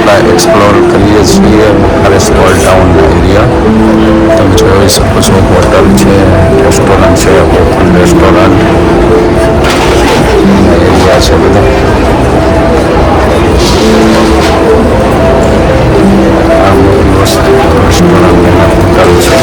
એટલા એક્સપ્લોર કરીએ છીએ અરે સ્મોલ ટાઉન એરિયા. તમે જોઈ શકો છો હોટલ છે, રેસ્ટોરન્ટ છે, ઓપન રેસ્ટોરન્ટ એરિયા છે બધા. આ મોટી વસ્તુ રેસ્ટોરન્ટ એના હોટલ છે.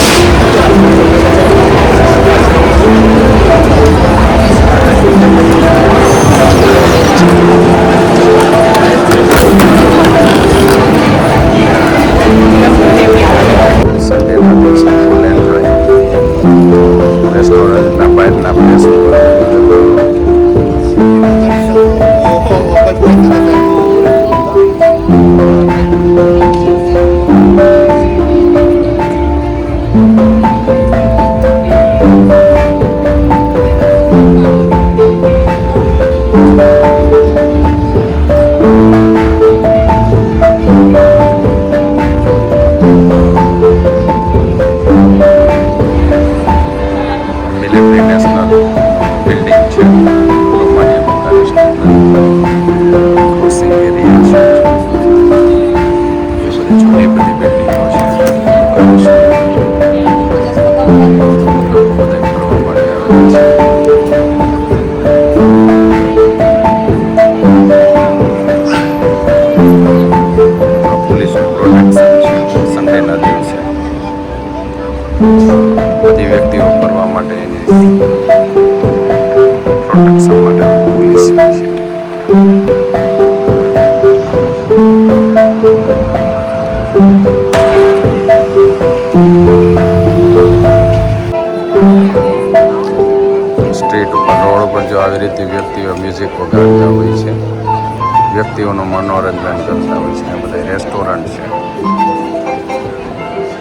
રેસ્ટોરન્ટના બહારના પ્લેસ મિલિટરી નેશનલ બિલ્ડિંગ છે, ક્રોસિંગ એરિયા છે, જૂની બધી બિલ્ડિંગો છે. લોકો બધા ફરવા માટે આવે છે. પોલીસનું પ્રોટેક્શન છે સન્ડેના દિવસે. બધી વ્યક્તિઓ ફરવા માટે એની પ્રોટેક્શન માટે પોલીસ છે. સ્ટ્રીટ ઉપર રોડ ઉપર જો આવી રીતે વ્યક્તિઓ મ્યુઝિક વગાડતા હોય છે, વ્યક્તિઓનું મનોરંજન કરતા હોય છે. બધા રેસ્ટોરન્ટ છે.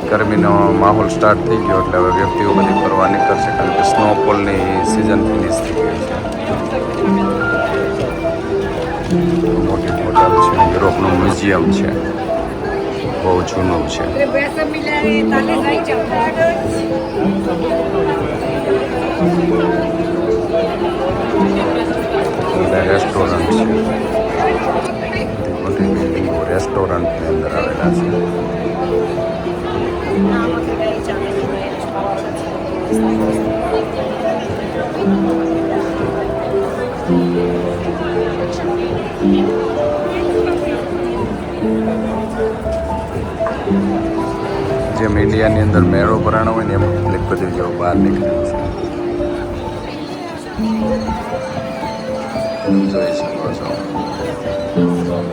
ગરમીનો માહોલ સ્ટાર્ટ થઈ ગયો એટલે હવે વ્યક્તિઓ બધી ફરવા નીકળશે, કારણ કે સ્નોફોલની સિઝન ફિનિશ થઈ ગઈ છે. મોટી હોટલ છે, યુરોપનું મ્યુઝિયમ છે, બહુ જૂનું છે. રેસ્ટોરન્ટ છે, મોટી બિલ્ડિંગો રેસ્ટોરન્ટની અંદર આવેલા છે. જેમ ઇન્ડિયાની અંદર મેળો ભરાણો હોય ને એમ પબ્લિક બધી જો બહાર નીકળ્યું છે. જોઈ શકો છો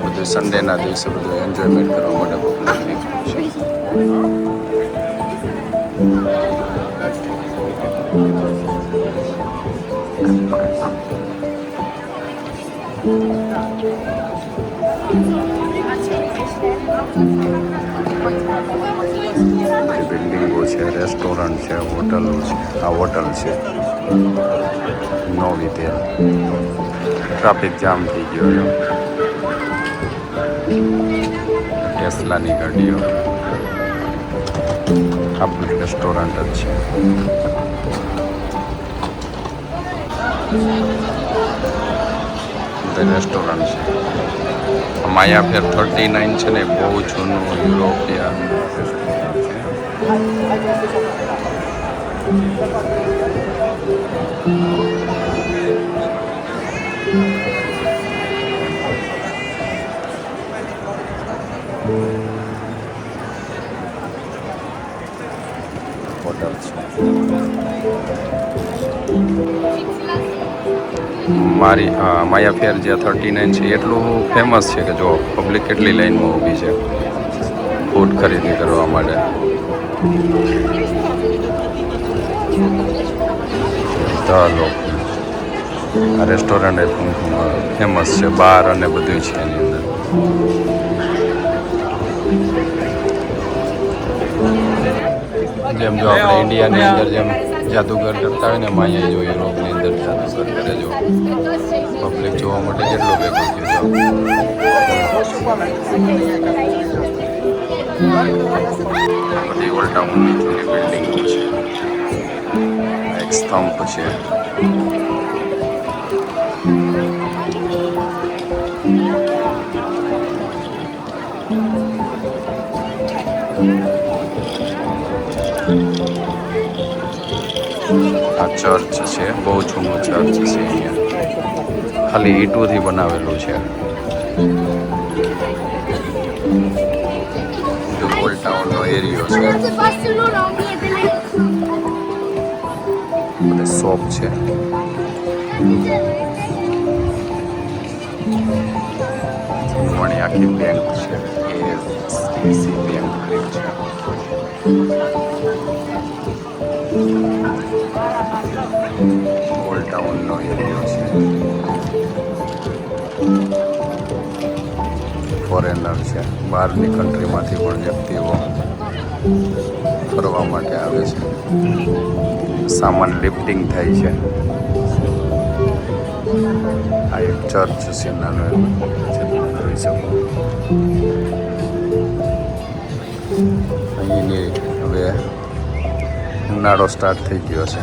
બધું સન્ડેના દિવસે બધું એન્જોયમેન્ટ કરવા માટે પબ્લિક નીકળ્યું છે. બિલ્ડિંગો છે, રેસ્ટોરન્ટ છે, હોટલો છે. આ હોટલ છે નોવિટેલ. ટ્રાફિક જામ થઈ ગયો છે. ટેસ્લાની ગાડીઓ. આપણું રેસ્ટોરન્ટ જ છે. રેસ્ટોરન્ટ છે. માયા ફેર 39 છે ને, બહુ જૂનું યુરોપિયન રેસ્ટોરન્ટ છે. હોટલ છે. મારી માયા ફેર જે 39 છે એટલું ફેમસ છે કે જો પબ્લિક કેટલી લાઈનમાં ઊભી છે ફૂડ ખરીદી કરવા માટે. આ રેસ્ટોરન્ટ ફેમસ છે, બાર અને બધું છે એની અંદર. જેમ જો આપણે ઇન્ડિયાની અંદર જેમ જાદુગર કરતા હોય ને, અહીંયા જો યુરોપની અંદર જાદુગર કરે. જો પબ્લિક જોવા માટે કેટલો ભેગો થયો. બધી ઓલ્ડ ટાઉનની જૂની બિલ્ડિંગો છે. એક સ્તંભ છે. ચર્ચ છે, બહુ જૂનું ચર્ચ છે અહીંયા, ખાલી ઈંટોથી બનાવેલું છે. ઓલ્ડ ટાઉનનો એરિયો છે, બધી શોપ છે. જૂનવાણી આખી બેંક છે, એફડીસી બેંક છે. ઓલ્ડ ટાઉનનો એરિયો છે. ફોરેનર છે, બહારની કન્ટ્રીમાંથી પણ વ્યક્તિઓ ફરવા માટે આવે છે. સામાન લિફ્ટિંગ થાય છે. આ એક ચર્ચ છે, નાનો એવો જોઈ શકો. અહીંની હવે ઉનાળો સ્ટાર્ટ થઈ ગયો છે.